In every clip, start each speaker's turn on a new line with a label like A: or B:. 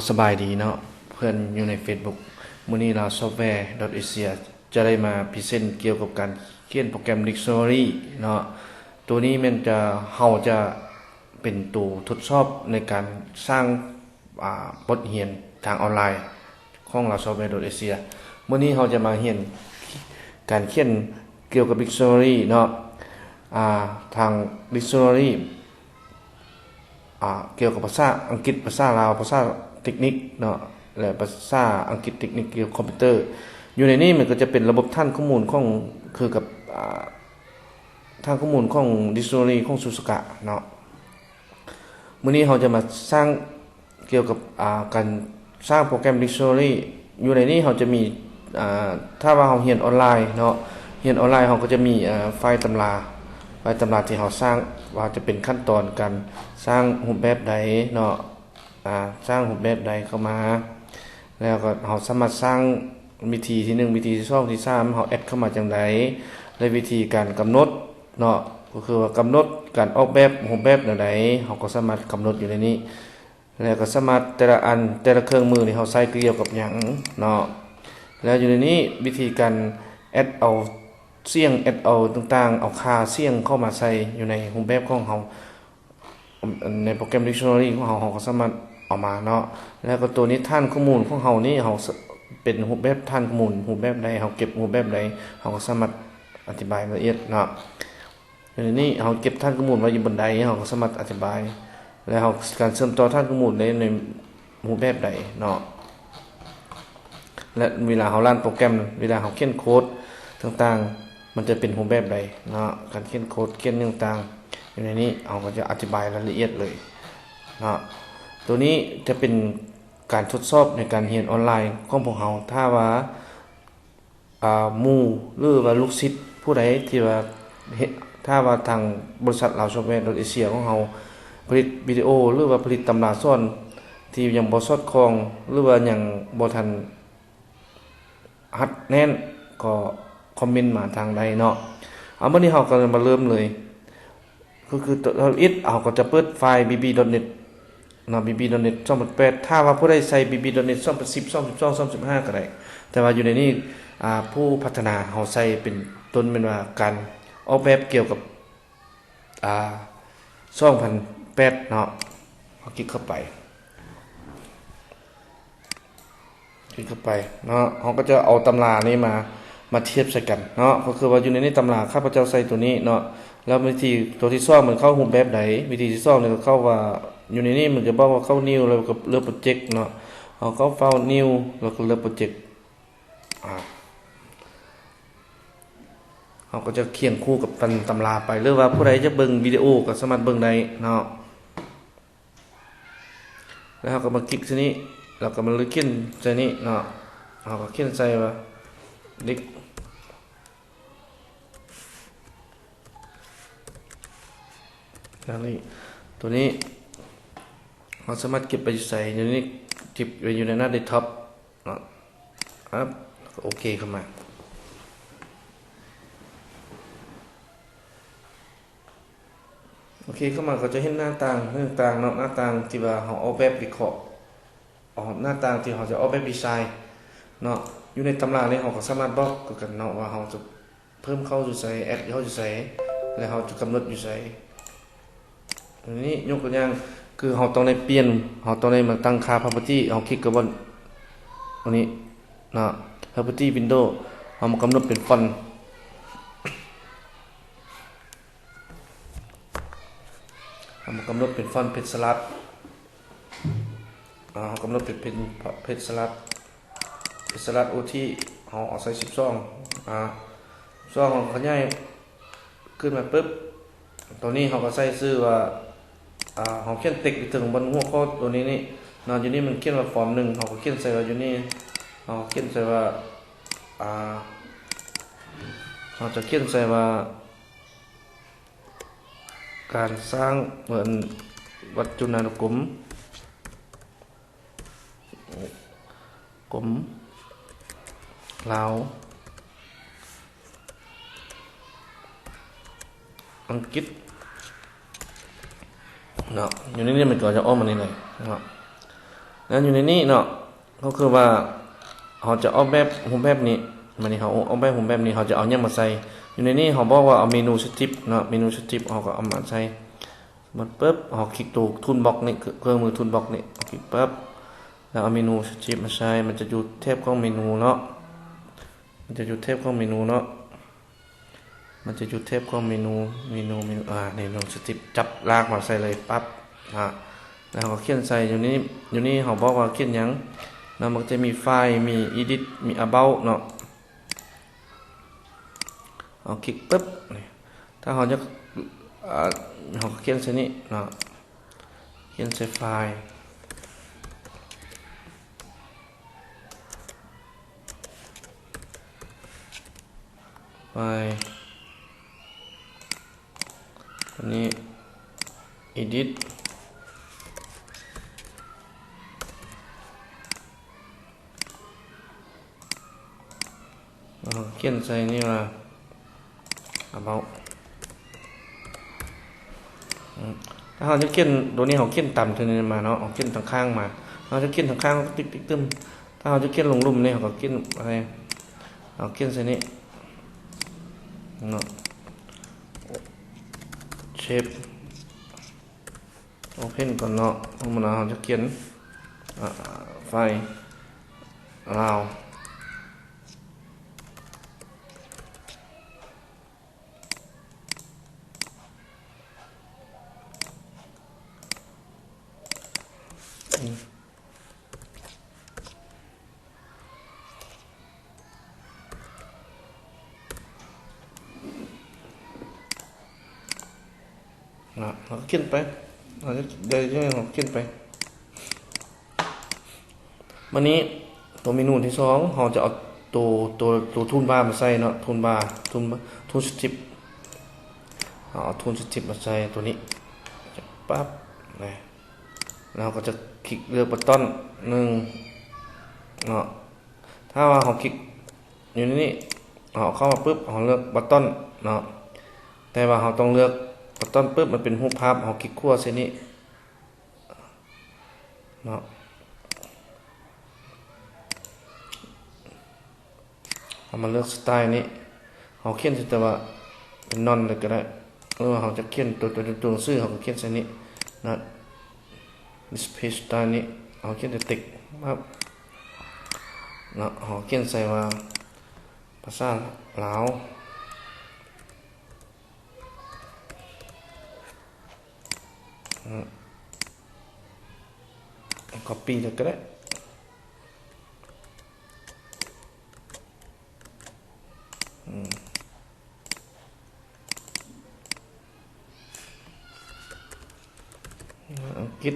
A: สบายดีเนาะเพื่อนอยู่ใน Facebook มื้อนี้เราซอฟต์แวร์ .asia จะได้มาพรีเซนต์เกี่ยวกับการเขียนโปรแกรม Dictionary เนาะตัวนี้มันจะเป็นตัวทดสอบในการสร้างบทเรียนทางออนไลน์ของเราซอฟต์แวร์ .asia มื้อนี้เราจะมาเรียนการเขียนเกี่ยวกับ Dictionary เนาะทาง Dictionary เกี่ยวกับภาษาอังกฤษภาษาลาวภาษาเทคนิคเนาะและภาษาอังกฤษเทคนิคเกี่ยวกับคอมพิวเตอร์อยู่ในนี้มันก็จะเป็นระบบฐานข้อมูลของคือกับฐานข้อมูลของ Dictionary ของสุสกะเนาะมื้อนี้เราจะมาสร้างเกี่ยวกับการสร้างโปรแกรม Dictionary อยู่ในนี้เราจะมีถ้าว่าเราเรียนออนไลน์เนาะเรียนออนไลน์เราก็จะมีไฟล์ตำราที่เราสร้างว่าจะเป็นขั้นตอนการสร้างรูปแบบใดเนาะสร้างรูปแบบใดเข้ามาแล้วก็เราสามารถสร้างวิธีที่1วิธีที่2ที่3เราแอดเข้ามาจังไดและวิธีการกำหนดเนาะก็คือว่ากำหนดการออกแบบรูปแบบใดเราก็สามารถกำหนดอยู่ในนี้แล้วก็สามารถแต่ละอันแต่ละเครื่องมือที่เราใช้เกี่ยวกับหยังเนาะแล้วอยู่ในนี้วิธีการแอดเอาเสียงแอดเอาต่างๆเอาค่าเสียงเข้ามาใส่อยู่ในรูปแบบของเราในโปรแกรม Dictionary ของเราก็สามารถเอามาเนาะแล้วก็ตัวนี้ฐานข้อมูลของเรานี่เราเป็นรูปแบบฐานข้อมูลรูปแบบใดเราเก็บรูปแบบใดเราก็สามารถอธิบายละเอียดเนาะในนี้เราเก็บฐานข้อมูลไว้อยู่บนใดเราก็สามารถอธิบายแล้วเราการเชื่อมต่อฐานข้อมูลในรูปแบบใดเนาะและเวลาเรารันโปรแกรมเวลาเราเขียนโค้ดต่างๆมันจะเป็นรูปแบบใดเนาะการเขียนโค้ดเขียนต่างๆอยู่ในนี้เราก็จะอธิบายรายละเอียดเลยเนาะตัวนี้จะเป็นการทดสอบในการเรียนออนไลน์ของพวกเราถ้าว่าหมู่หรือว่าลูกศิษย์ผู้ใดที่ว่าถ้าว่าทางบริษัทเราซอฟต์แวร์เอเชียของเราผลิตวิดีโอหรือว่าผลิตตำราสอนที่ยังบ่สอดคล้องหรือว่ายังบ่ทันหัดแน่นก็คอมเมนต์มาทางใดเนาะมื้อนี้เราก็มาเริ่มเลยก็คือเราเราก็จะเปิดไฟล์ bb.net เนาะ bb.net 2008ถ้าว่าผู้ใดใช้ bb.net 2010 2012 2015ก็ได้แต่ว่าอยู่ในนี้ผู้พัฒนาเขาใช้เป็นต้นเป็นว่าการออกแบบเกี่ยวกับ2008เนาะเอาคลิกเข้าไปเนาะเขาก็จะเอาตำรานี้มาเทียบใส่กันเนาะก็คือว่าอยู่ในนี้ตำราข้าพเจ้าใส่ตัวนี้เนาะแล้ววิธีตัวที่2มันเข้ารูปแบบใดวิธีที่2นี่ก็เข้าว่าอยู่ในนี้มันจะบอกว่าเข้า new แล้วก็เลือกโปรเจกต์เนาะเอาเข้าไฟล์ new แล้วก็เลือกโปรเจกต์เขาก็จะเคียงคู่กับตำราไปหรือว่าผู้ใดจะเบิ่งวิดีโอก็สามารถเบิ่งได้เนาะแล้วเราก็มาคลิกที่นี้เราก็มาเลือกเขียนใส่นี้เนาะเราก็เขียนใส่ว่าดิกแล้วนี่ตัวนี้เราสามารถเก็บไปใส่อยู่นี้เก็บไว้อยู่ในหน้าเดสก์ท็อปเนาะครับโอเคเข้ามาโอเคเข้ามาก็จะเห็นหน้าต่างเนาะหน้าต่างที่ว่าเราออกแบบวิเคราะห์หน้าต่างที่เราจะออกแบบดีไซน์เนาะอยู่ในตำรานี้เราก็สามารถบอกกันเนาะว่าเราจะเพิ่มเข้าอยู่ใส่แอดเข้าอยู่ใส่แล้วเราจะกำหนดอยู่ใส่อันนี้ยกตัวอย่างคือเราต้องได้เปลี่ยนเราต้องได้มาตั้งค่า property เราคลิกกับบนตรงนี้เนาะ property window เรามากำหนดเป็นฟอนต์เรามากำหนดเป็นฟอนต์เพจสลัดเรากำหนดเป็นเพจสลัดโอทีเราเอาใส่12ของขยายขึ้นมาปุ๊บตัวนี้เราก็ใส่ชื่อว่าเราเขียนเต็กไปถึงบนหัวข้อตัวนี้นี่นอนอยู่นี่มันเขียนว่าฟอร์ม1เราก็เขียนใส่ว่าอยู่นี่เราเขียนใส่ว่าเราจะเขียนใส่ว่าการสร้างเหมือนวัจจุนานุกรมลาวอังกฤษเนาะอยู่นี่มันก็จะอ้อมมานี่เลยเนาะ แล้วอยู่ในนี้เนาะก็คือว่าเขาจะออกแบบรูปแบบนี้มันนี่เขาออกแบบรูปแบบนี้เขาจะเอาหยังมาใส่อยู่ในนี้เขาบอกว่าเอาเมนูสติปเนาะเมนูสติปเขาก็เอามาใส่มันปุ๊บเขาคลิกตัวทูลบ็อกนี่เครื่องมือทูลบ็อกนี่คลิกปุ๊บแล้วเอาเมนูสติปมาใส่มันจะอยู่เทปของเมนูเนาะมันจะอยู่เทปของเมนูเนาะมันจะอยู่เทปของเมนูในลงสติปจับลากมาใส่เลยปั๊บแล้วเขาเขียนใส่อยู่นี่เขาบอกว่าเขียนหยังแล้วมันจะมีไฟล์มี edit มี about เนาะเอาคลิกปุ๊บถ้าเขาจะเขาเขียนใส่นี่เนาะเขียนใส่ไฟล์อันนี้ edit เขียนใส่นี่ว่า about ถ้าเราจะเขียนตัวนี้เขาเขียนต่ำเท่านี้มาเนาะเขาเขียนทางข้างมาเราจะเขียนทางข้างติ๊กติ๊กตึ้มถ้าเราจะเขียนลงลุ่มนี่เขาก็เขียนอะไรเขาเขียนใส่นี่เนาะ shape open ก่อนเนาะเพราะมันเราจะเขียนไฟล์เราเราเขียนไปเราจะได้เราเขียนไปวันนี้ตัวเมนูที่สองเราจะเอาตัวทูลบาร์มาใส่เนาะทูลสติปเอาทูลสติปมาใส่ตัวนี้ปั๊บเราก็จะคลิกเลือกบัตตอนหนึ่งเนาะถ้าว่าเราคลิกอยู่ในนี้เราเข้ามาปุ๊บเราเลือกบัตตอนเนาะแต่ว่าเราต้องเลือกบัตตอนปุ๊บมันเป็นรูปภาพเราคลิกขั้วเส้นนี้เนาะเรามาเลือกสไตล์นี้เราเขียนแต่ว่าเป็นนอนเลยก็ได้หรือว่าเราจะเขียนตัวชื่อเราก็เขียนเส้นนี้นะ display style นี้เราเขียนแต่ติ๊กครับนะเราเขียนใส่ว่าภาษาลาวcopy เลยก็ได้อังกฤษ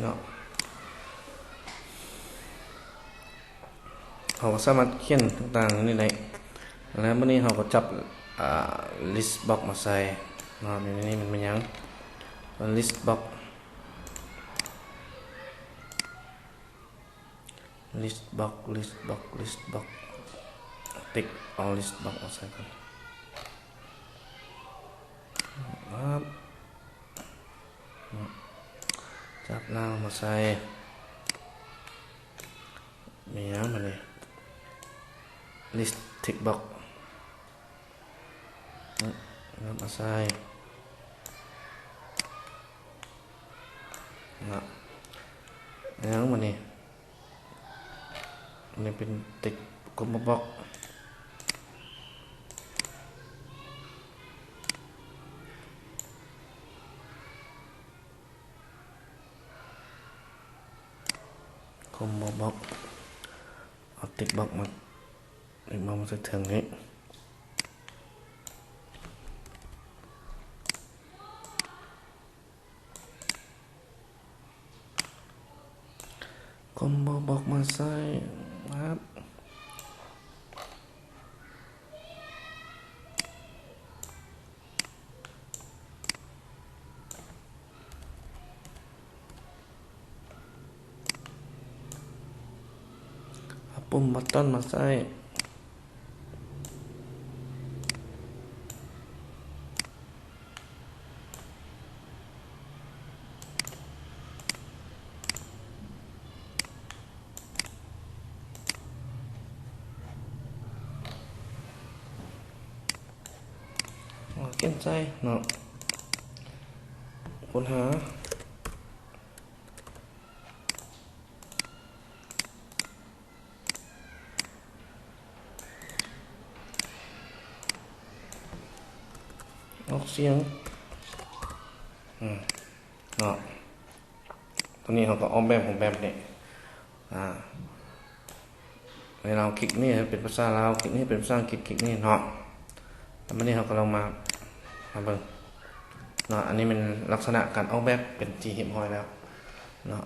A: เนาะเขาสามารถเขียนต่างๆนี่ได้แล้วเมื่อนี้เขาก็จับlist box มาใส่เนาะในนี้มันเป็นยัง list boxติ๊กเอา list box มาใส่กันครับจับล่างมาใส่มีน้ำมาเลย list tick box มาใส่น้ำมาเนี่ยอันนี้เป็นติ๊กกลมบล็อก combo box เอาติ๊กบ็อกมาติ๊กบ็อกมาใส่ถึงนี้คอมโบบ็อกมาใส่ครับปุ่มบัตตันมาใส่เขียนใจเนาะค้นหาออกเสียงเนาะตัวนี้เขาก็ออกแบบของแบบนี้ในเราคลิกนี่เป็นภาษาลาวคลิกนี่เป็นภาษาอังกฤษคลิกนี่เนาะแล้ววันนี้เขาก็ลองมาเบิ่งเนาะอันนี้เป็นลักษณะการออกแบบเป็นที่เห็นห้อยแล้วเนาะ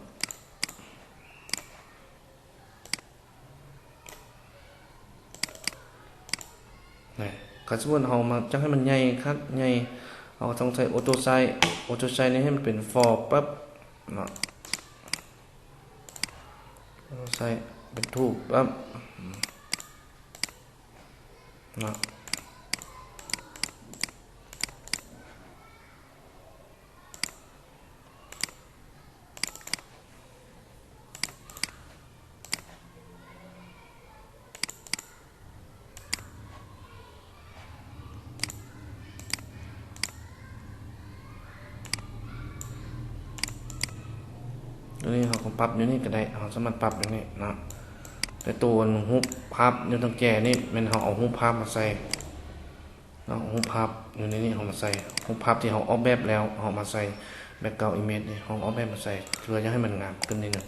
A: นี่ก็สมมติเรามาจะให้มันใหญ่ครับใหญ่เราต้องใช้ออโต้ไซส์นี่ให้มันเป็นฟอร์ปั๊บเนาะออโต้ไซส์เป็นทูบปั๊บเนาะตัวนี้เขาก็ปรับอยู่นี่ก็ได้เขาสามารถปรับอย่างนี้นะแต่ตัวหูพับอยู่ตรงแก่นี่มันเขาเอาหูพับมาใส่เนาะหูพับอยู่ในนี้เขามาใส่หูพับที่เขาออกแบบแล้วเขามาใส่แบ็คกราวด์อิมเมจนี่เขาออกแบบมาใส่เพื่อจะให้มันงามขึ้นนิดนึง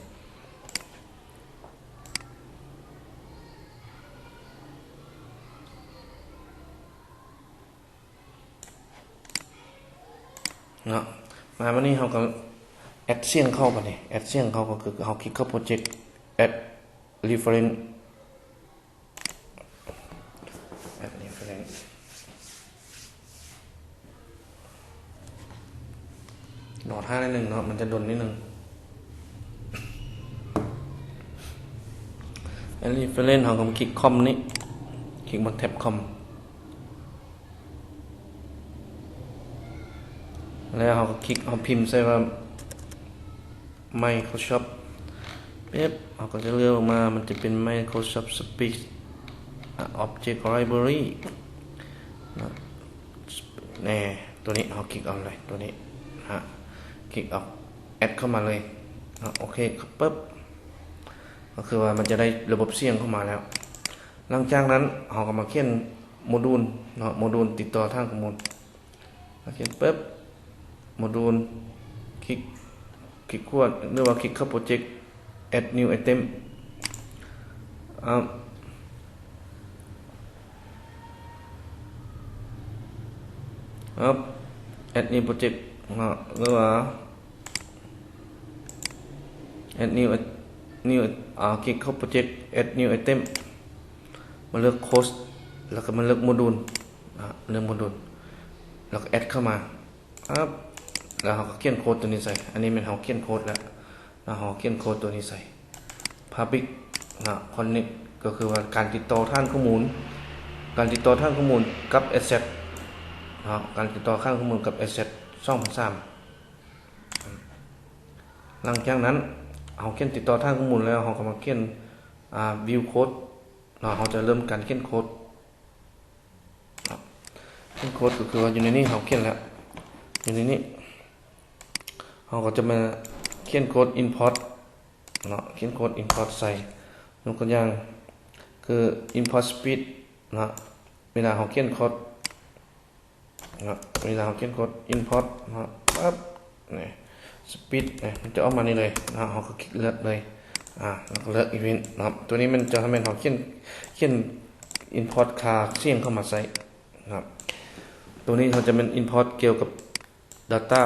A: เนาะมาวันนี้เขาก็แอดเสียงเข้าไปนี่แอดเสียงเข้าก็คือเขาคลิกเข้าโปรเจกต์แอดreferenceโหลด5นิดนึงเนาะมันจะดนนิดนึงแอดreferenceเขาก็คลิกคอมนี้คลิกบนแท็บคอมแล้วเขาก็คลิกเขาพิมพ์ใส่ว่า Microsoft เป๊บเขาก็จะเลือกออกมามันจะเป็น Microsoft Speak Object Library นะแน่ตัวนี้เขาคลิกเอาเลยตัวนี้ฮะคลิกเอาแอดเข้ามาเลยโอเคปุ๊บก็คือว่ามันจะได้ระบบเสียงเข้ามาแล้วหลังจากนั้นเขาก็มาเขียนโมดูลเนาะโมดูลติดต่อทางข้อมูลเขียนปุ๊บโมดูลคลิกขวดหรือว่าคลิกเข้าโปรเจกต์ add new item add new project หรือว่า add new คลิกเข้าโปรเจกต์ add new item มาเลือกโค้ดแล้วก็มาเลือกโมดูลเลือกโมดูลแล้วก็แอดเข้ามาแล้วเราก็เขียนโค้ดตัวนี้ใส่อันนี้เป็นเราเขียนโค้ดแล้วเราเขียนโค้ดตัวนี้ใส่ public connect ก็คือว่าการติดต่อท่านข้อมูลกับ asset การติดต่อข้างข้อมูลกับ asset 2,300หลังจากนั้นเราเขียนติดต่อท่านข้อมูลแล้วเราก็มาเขียนview code เราจะเริ่มการเขียนโค้ดก็คือว่าอยู่ในนี้เราเขียนแล้วอยู่ในนี้เราก็จะมาเขียนโค้ด import เขียนโค้ด import ใส่ยกตัวอย่างคือ import speed เวลาเราเขียนโค้ดเวลาเราเขียนโค้ด import ปั๊บนี่ speed มันจะออกมานี่เลยเราก็คลิกเลือกเลย แล้วก็เลือกอีเวนต์นะครับตัวนี้มันจะทำให้เราเขียน import ค่าเสียงเข้ามาใส่นะครับตัวนี้เขาจะเป็น import เกี่ยวกับ data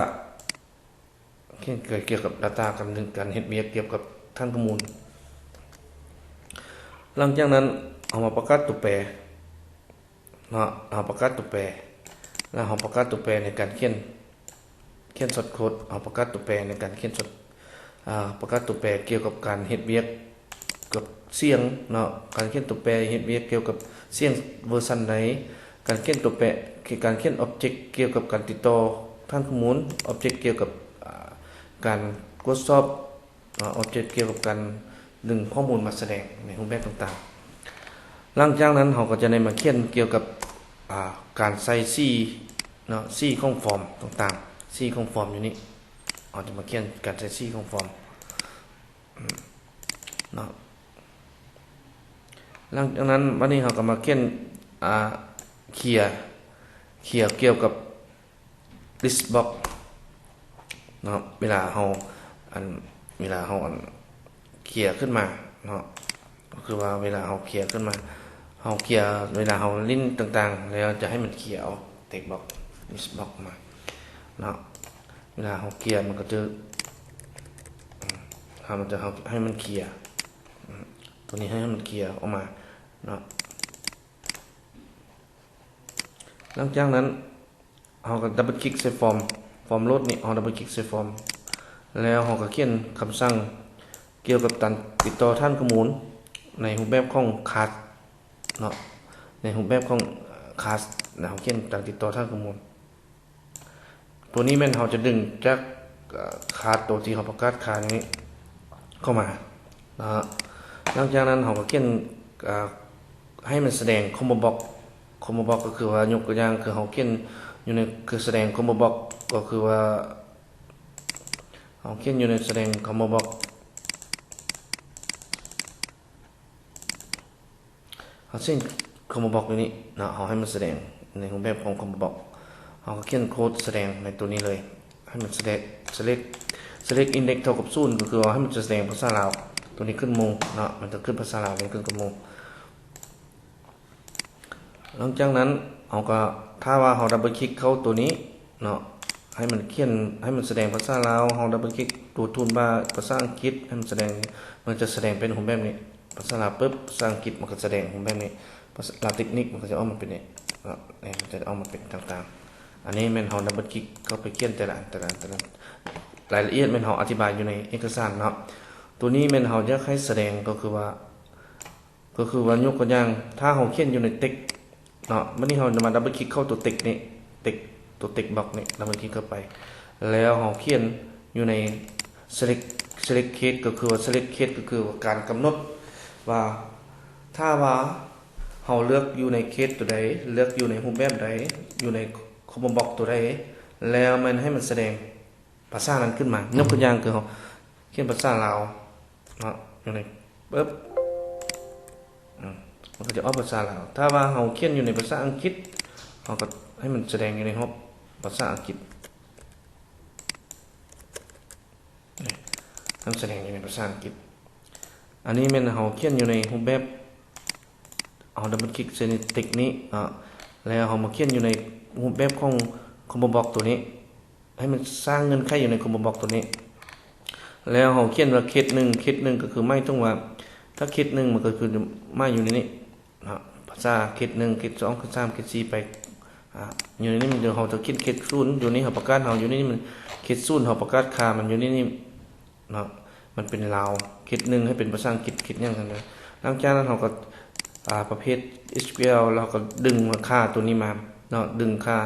A: เกี่ยวกับ data กันหนึ่งการเฮ็ดเวียกเกี่ยวกับท่านข้อมูลหลังจากนั้นเอามาประกาศตัวแปรเนาะเอาประกาศตัวแปรแล้วเอาประกาศตัวแปรในการเขียนช็อตโค้ดเอาประกาศตัวแปรในการเขียนช็อตประกาศตัวแปรเกี่ยวกับการเฮ็ดเวียกกับเสียงเนาะการเขียนตัวแปรเฮ็ดเวียกเกี่ยวกับเสียงเวอร์ชันไหนการเขียนตัวแปรคือการเขียนอ็อบเจกต์เกี่ยวกับการติดต่อท่านข้อมูลอ็อบเจกต์เกี่ยวกับการตรวจสอบอ็อบเจกต์เกี่ยวกับการดึงข้อมูลมาแสดงในรูปแบบต่างๆหลังจากนั้นเราก็จะได้มาเขียนเกี่ยวกับการใส่สีเนาะสีของฟอร์มต่างๆสีของฟอร์มอยู่นี่เราจะมาเขียนการใส่สีของฟอร์มเนาะหลังจากนั้นวันนี้เราก็มาเขียนเคลียร์เกี่ยวกับ list box เนาะเวลาเราเคลียร์ขึ้นมาเนาะก็คือว่าเวลาเราเคลียร์ขึ้นมาเราเคลียร์เวลาเราลิ้นต่างๆแล้วจะให้มันเคลียร์เอาเทคบ็อก list box มาเนาะเวลาเราเคลียร์มันก็จะให้มันเคลียร์ตัวนี้ให้มันเคลียร์ออกมาเนาะหลังจากนั้นเราก็ดับเบิลคลิกใส่ฟอร์มโหลดนี่เราดับเบิลคลิกใส่ฟอร์มแล้วเราก็เขียนคำสั่งเกี่ยวกับการติดต่อท่านข้อมูลในรูปแบบของคลาสเนาะในรูปแบบของคลาสเราเขียนการติดต่อท่านข้อมูลตัวนี้แม่นเราจะดึงจากคลาสตัวที่เราประกาศคลาสนี้เข้ามานะฮะหลังจากนั้นเราก็เขียนให้มันแสดงคอมโบบ็อกก็คือว่ายกตัวอย่างคือเราเขียนอยู่ในคือแสดงคอมโบบ็อกก็คือว่าเราเขียนอยู่ในแสดงคอมโบบ็อกเราเส้นคอมโบบ็อกนี้นะเราให้มันแสดงในรูปแบบของคอมโบบ็อกเราก็เขียนโค้ดแสดงในตัวนี้เลยให้มันselect index เท่ากับ0ก็คือว่าให้มันจะแสดงภาษาลาวตัวนี้ขึ้นโมเนาะมันจะขึ้นภาษาลาวเป็นขึ้นกับโมหลังจากนั้นเราก็ถ้าว่าเราดับเบิลคลิกเข้าตัวนี้เนาะให้มันให้มันแสดงภาษาลาวเราดับเบิลคลิกตัวทูลบาร์ภาษาอังกฤษให้มันจะแสดงเป็นรูปแบบนี้ภาษาลาวปุ๊บภาษาอังกฤษมันก็แสดงรูปแบบนี้ภาษาลาวเทคนิคมันก็จะออกมาเป็นนี่มันจะออกมาเป็นต่างๆอันนี้แม่นเราดับเบิลคลิกเข้าไปเขียนแต่ละรายละเอียดแม่นเราอธิบายอยู่ในเอกสารเนาะตัวนี้แม่นเราจะให้แสดงก็คือว่ายกตัวอย่างถ้าเราเขียนอยู่ในเต็กเนาะวันนี้เราจะมาดับเบิลคลิกเข้าตัวเต็กนี่ตัวเต็กบล็อกนี่ดับเบิลคลิกเข้าไปแล้วเราเขียนอยู่ใน select case ก็คือว่า select case ก็คือว่าการกำหนดว่าถ้าว่าเราเลือกอยู่ในเคสตัวใดเลือกอยู่ในรูปแบบใดอยู่ในคอมโบบล็อกตัวใดแล้วมันให้มันแสดงภาษานั้นขึ้นมายกตัวอย่างคือเราเขียนภาษาลาวเนาะอยู่ในปึ๊บมันก็จะออกภาษาลาวถ้าว่าเราเขียนอยู่ในภาษาอังกฤษเราก็ให้มันแสดงอยู่ในรูปภาษาอังกฤษมันแสดงอยู่ในภาษาอังกฤษอันนี้มันเราเขียนอยู่ในรูปแบบเอาดับเบิลคลิกเซนติกนี้แล้วเรามาเขียนอยู่ในรูปแบบของคอมโบบล็อกตัวนี้ให้มันสร้างเงื่อนไขอยู่ในคอมโบบล็อกตัวนี้แล้วเราเขียนว่าเคสหนึ่งก็คือไม่ต้องว่าถ้าเคสหนึ่งมันก็คือไม่อยู่ในนี้ภาษาเคสหนึ่งเคสสองเคสสามเคสสี่ไปอยู่ในนี้มันเดี๋ยวเราจะคิดเคสศูนย์อยู่นี่เราประกาศเราอยู่นี่มันเคสศูนย์เราประกาศค่ามันอยู่นี่เนาะมันเป็นลาวเคสหนึ่งให้เป็นภาษาอังกฤษเคสอย่างนั้นเลยหลังจากนั้นเราก็ประเภท SQL เราก็ดึงค่าตัวนี้มาเนาะดึงค่า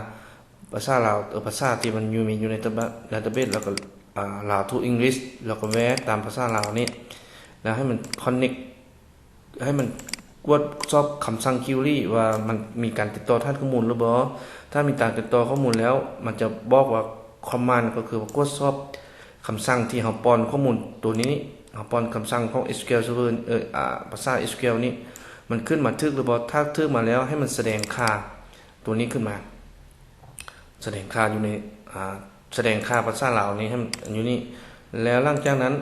A: ภาษาลาวภาษาที่มันอยู่ในdatabase แล้วก็ลาว to English แล้วก็แวะตามภาษาลาวนี้แล้วให้มัน connect ให้มันกดสอบคำสั่ง query ว่ามันมีการติดต่อท่านข้อมูลหรือเปล่าถ้ามีการติดต่อข้อมูลแล้วมันจะบอกว่า command ก็คือว่ากดสอบคำสั่งที่เราป้อนข้อมูลตัวนี้เราป้อนคำสั่งของ SQL Server ภาษา SQL นี้มันขึ้นมาทึกหรือเปล่าถ้าทึกมาแล้วให้มันแสดงค่าตัวนี้ขึ้นมาแสดงค่าอยู่ในแสดงค่าภาษาลาวนี้ให้มันอยู่นี่แล้วหลังจากนั้น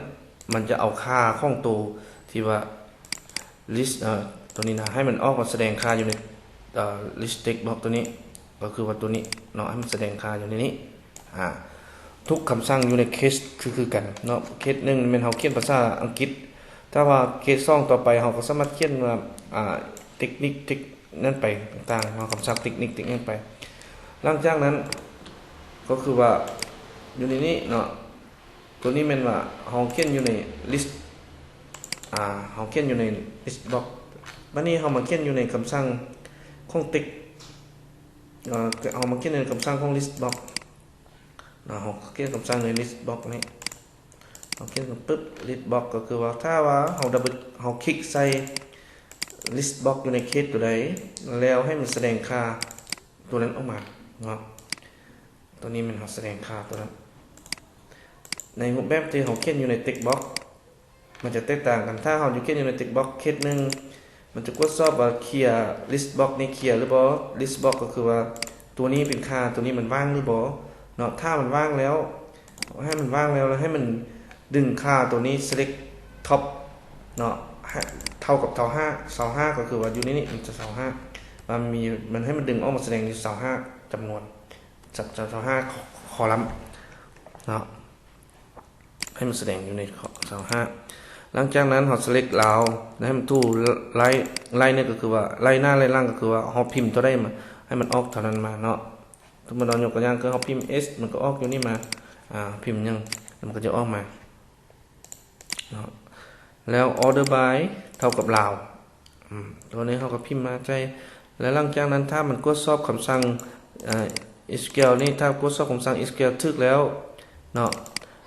A: มันจะเอาค่าของตัวที่ว่า list ตัวนี้นะให้มันออกมาแสดงค่าอยู่ในlist text box ตัวนี้ก็คือว่าตัวนี้เนาะให้มันแสดงค่าอยู่ในนี้ทุกคำสั่งอยู่ในเคสคือกันเนาะเคสหนึ่งเป็นเฮาเขียนภาษาอังกฤษถ้าว่าเคส2ต่อไปเฮาก็สามารถเขียนว่าเทคนิคนั่นไปต่างๆเนาะคำศัพท์เทคนิคนั่นไปหลังจากนั้นก็คือว่าอยู่ในนี้เนาะตัวนี้แม่นว่าเฮาเขียนอยู่ใน list เฮาเขียนอยู่ใน list box บัดนี้เฮามาเขียนอยู่ในคำสั่งของ text เอามาเขียนในคำสั่งของ list box เฮาเขียนคำสั่งใน list box นี้เฮาเขียนปึ๊บ list box ก็คือว่าถ้าว่าเฮาคลิกใส่ list box อยู่ในเคสตัวใดแล้วให้มันแสดงค่าตัวนั้นออกมาเนาะตัวนี้มันแสดงค่าตัวนั้นในรูปแบบที่เฮาเขียนอยู่ใน text box มันจะแตกต่างกันถ้าเฮาอยู่เขียนอยู่ใน text box เคสนึงมันจะตรวจสอบว่าเคลียร์ list box นี้เคลียร์หรือบ่ list box ก็คือว่าตัวนี้เป็นค่าตัวนี้มันว่างหรือบ่เนาะถ้ามันว่างแล้วให้มันว่างแล้วให้มันดึงค่าตัวนี้ select top เนาะเท่ากับเสา5ก็คือว่าอยู่ในนี้มันจะเสา5มันให้มันดึงออกมาแสดงในเสา5จำนวนเสา5คอลัมน์เนาะให้มันแสดงอยู่ในเสา5หลังจากนั้นเฮา select ลาวให้มันทู่ไล่นี่ก็คือว่าไล่หน้าไล่ล่างก็คือว่าเฮาพิมพ์ตัวได้มาให้มันออกเท่านั้นมาเนาะสมมุติเรายกตัวอย่างคือเฮาพิมพ์ S มันก็ออกอยู่นี่มาพิมพ์ยังมันก็จะออกมาเนาะแล้ว order by เท่ากับลาวตัวนี้เขาก็พิมพ์มาใช่แล้วหลังจากนั้นถ้ามันกดสอบคำสั่งSQL นี่ถ้ากดสอบคำสั่ง SQL ถึกแล้วเนาะ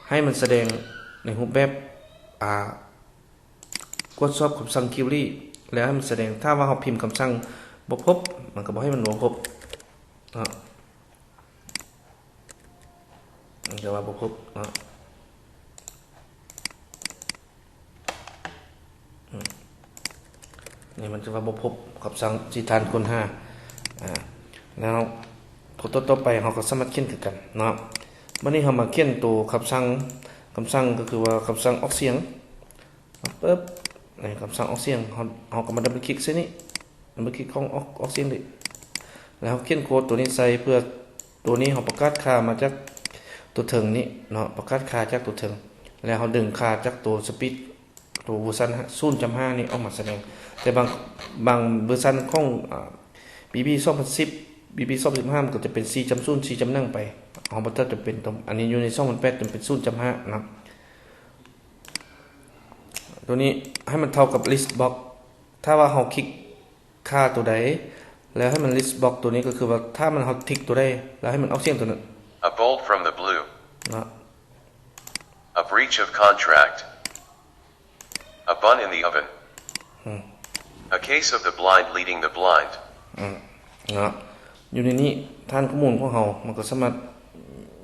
A: ให้มันแสดงในรูปแบบกดสอบคำสั่ง query แล้วให้มันแสดงถ้าว่าเราพิมพ์คำสั่งบ่พบมันก็บอกให้มันบ่พบเนาะมันจะว่าบ่พบเนาะนี่มันจะว่าบ่พบคำสั่งสิทานคนแล้วพอต่อไปเราก็สามารถเขียนคือกันเนาะวันนี้เรามาเขียนตัวคำสั่งก็คือว่าคำสั่งออกเสียงปึ๊บในคำสั่งออกเสียงเราก็มาดับเบิลคลิกซินี่ดับเบิลคลิกของออกเสียงดิแล้วเขียนโค้ดตัวนี้ใส่เพื่อตัวนี้เราประกาศค่ามาจากตัวเถิงนี้เนาะประกาศค่าจากตัวเถิงแล้วเราดึงค่าจากตัวสปีดตัวเวอร์ชัน 0.5 นี่ออกมาแสดงแต่บางเวอร์ชันของBB 2010 BB 2015มันก็จะเป็น 4.0 4.1 ไปของบัตเตอร์จะเป็นตรงอันนี้อยู่ใน2008จะเป็น 0.5 นะครับตัวนี้ให้มันเท่ากับ list box ถ้าว่าเราคลิกค่าตัวใดแล้วให้มัน list box ตัวนี้ก็คือว่าถ้ามันเราทิกตัวใดแล้วให้มันออกเสียงตัวนั้น
B: A bolt from the blue
A: นะ
B: A breach of contract A bun in the oven A case of the blind leading the blind
A: นะอยู่ในนี้ท่านข้อมูลของเรามันก็สามารถ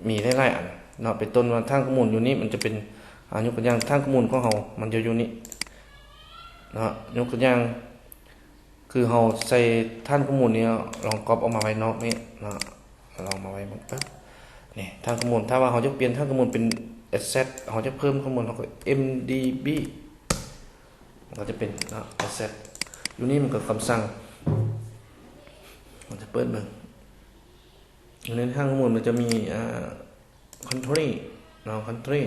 A: มีหลายๆอันเนาะเป็นต้นว่าท่านข้อมูลอยู่นี้มันจะเป็นยกตัวอย่างท่านข้อมูลของเรามันจะอยู่นี้เนาะยกตัวอย่างคือเราใส่ท่านข้อมูลนี้ลองก๊อปออกมาไว้นอกนี้เนาะลองมาไว้ปั๊บนี่ท่านข้อมูลถ้าว่าเราจะเปลี่ยนท่านข้อมูลเป็น asset เราจะเพิ่มข้อมูลเราก็ mdb มันก็จะเป็นเนาะ asset อยู่นี่มันก็คำสั่งมันจะเปิดเบิ่งอยู่ในทางข้อมูลมันจะมีcountry เนาะ country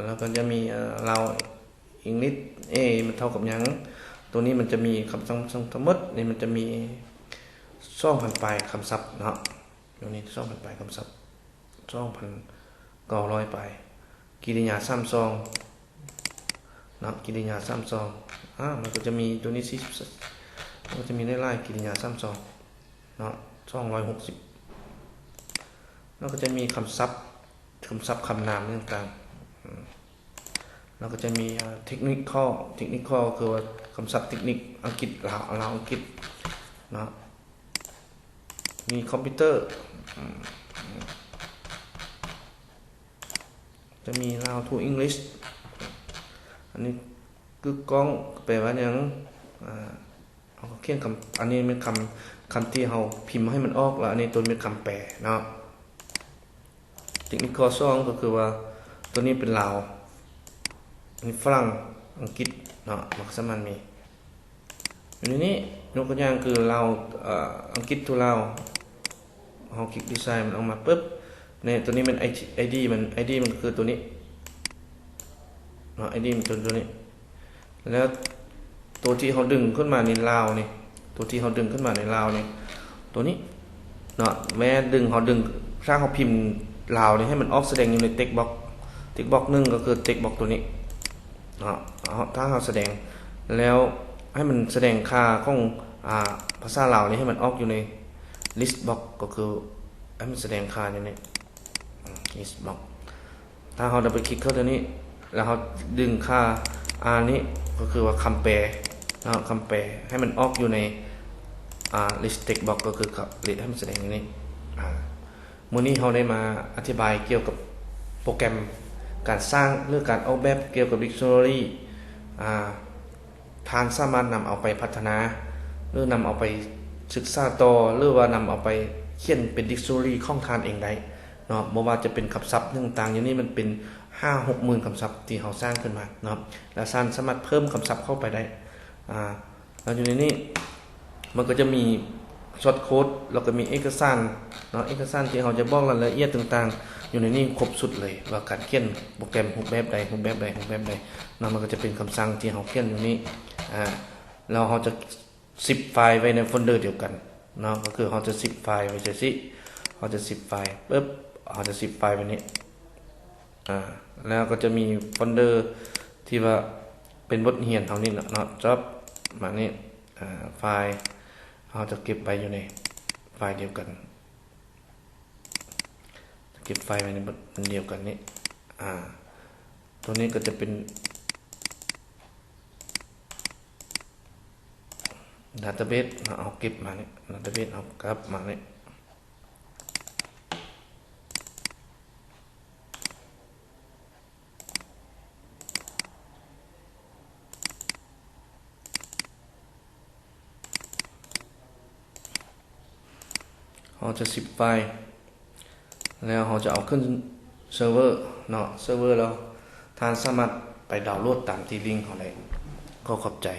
A: แล้วก็จะมีเรา English A มันเท่ากับหยังตัวนี้มันจะมีคำสั่งทั้งหมดนี่มันจะมี2,000 ปลายคำศัพท์เนาะตัวนี้2,000 ปลายคำศัพท์2,900 ปลายกิริยา32เนาะกิริยา32มันก็จะมีตัวนี้มันก็จะมีไล่กิริยา32เนาะ260แล้วก็จะมีคำศัพท์คำนามต่างๆแล้วก็จะมีเทคนิคคือว่าคำศัพท์เทคนิคอังกฤษลาวอังกฤษเนาะมีคอมพิวเตอร์จะมีลาว to English อันนี้คือกล้องแปลว่าอย่างเอาเขียนคำอันนี้เป็นคำที่เราพิมพ์ให้มันออกแล้วอันนี้ตัวเป็นคำแปลเนาะเทคนิคข้อ2ก็คือว่าตัวนี้เป็นลาว มีฝรั่งอังกฤษเนาะมันก็สามารถมีอยู่ในนี้ยกตัวอย่างคือเราอังกฤษto เราเฮาคลิกดีไซน์มันออกมาปึ๊บเนี่ยตัวนี้มัน ID มันคือตัวนี้เนาะ ID มันตัวนี้แล้วตัวที่เขาดึงขึ้นมาในลาวนี่ตัวที่เขาดึงขึ้นมาในลาวนี่ตัวนี้เนาะแม้เขาดึงสร้างเขาพิมพ์ลาวนี่ให้มันออกแสดงอยู่ใน text box นึงก็คือ text box ตัวนี้เนาะถ้าเราแสดงแล้วให้มันแสดงค่าของภาษาลาวนี่ให้มันออกอยู่ใน list box ก็คือให้มันแสดงค่าอยู่ใน list box ถ้าเราดับเบิลคลิกเข้าตัวนี้แล้วเราดึงค่านี้ก็คือว่าคำแปลนะครับคำแปลให้มันออกอยู่ในlist text box ก็คือให้มันแสดงอย่างนี้มื้อนี้เราได้มาอธิบายเกี่ยวกับโปรแกรมการสร้างหรือการออกแบบเกี่ยวกับ dictionary ทานสามารถนำเอาไปพัฒนาหรือนำเอาไปศึกษาต่อหรือว่านำเอาไปเขียนเป็น dictionary ของทานเองได้เนาะบ่ว่าจะเป็นคำศัพท์ต่างๆอย่างนี้มันเป็น 5-6 หมื่นคำศัพท์ที่เราสร้างขึ้นมาเนาะแล้วสามารถเพิ่มคำศัพท์เข้าไปได้แล้วอยู่ในนี้มันก็จะมีช็อตโค้ดแล้วก็มีเอกสารเนาะเอกสารที่เราจะบอกรายละเอียดต่างๆอยู่ในนี้ครบสุดเลยว่าการเขียนโปรแกรมรูปแบบใดเนาะมันก็จะเป็นคำสั่งที่เราเขียนอยู่นี้แล้วเราจะ10ไฟล์ไว้ในโฟลเดอร์เดียวกันเนาะก็คือเราจะ10ไฟล์ไว้จะสิเราจะ10ไฟล์ปึ๊บเราจะ10ไฟล์ไว้นี้แล้วก็จะมีโฟลเดอร์ที่ว่าเป็นบทเรียนเท่านี้เนาะ job มานี้ไฟล์เราจะเก็บไว้อยู่ในไฟล์เดียวกันเก็บไฟล์ไว้ในบทเดียวกันนี้ตัวนี้ก็จะเป็น database เอาเก็บมาเนี่ย database เอากลับมาเนี่ยเราจะ10ไฟล์แล้วเราจะเอาขึ้นเซิร์ฟเวอร์เนาะเซิร์ฟเวอร์แล้วท่านสามารถไปดาวน์โหลดตามที่ลิงก์เขาได้ก็ขอบใจ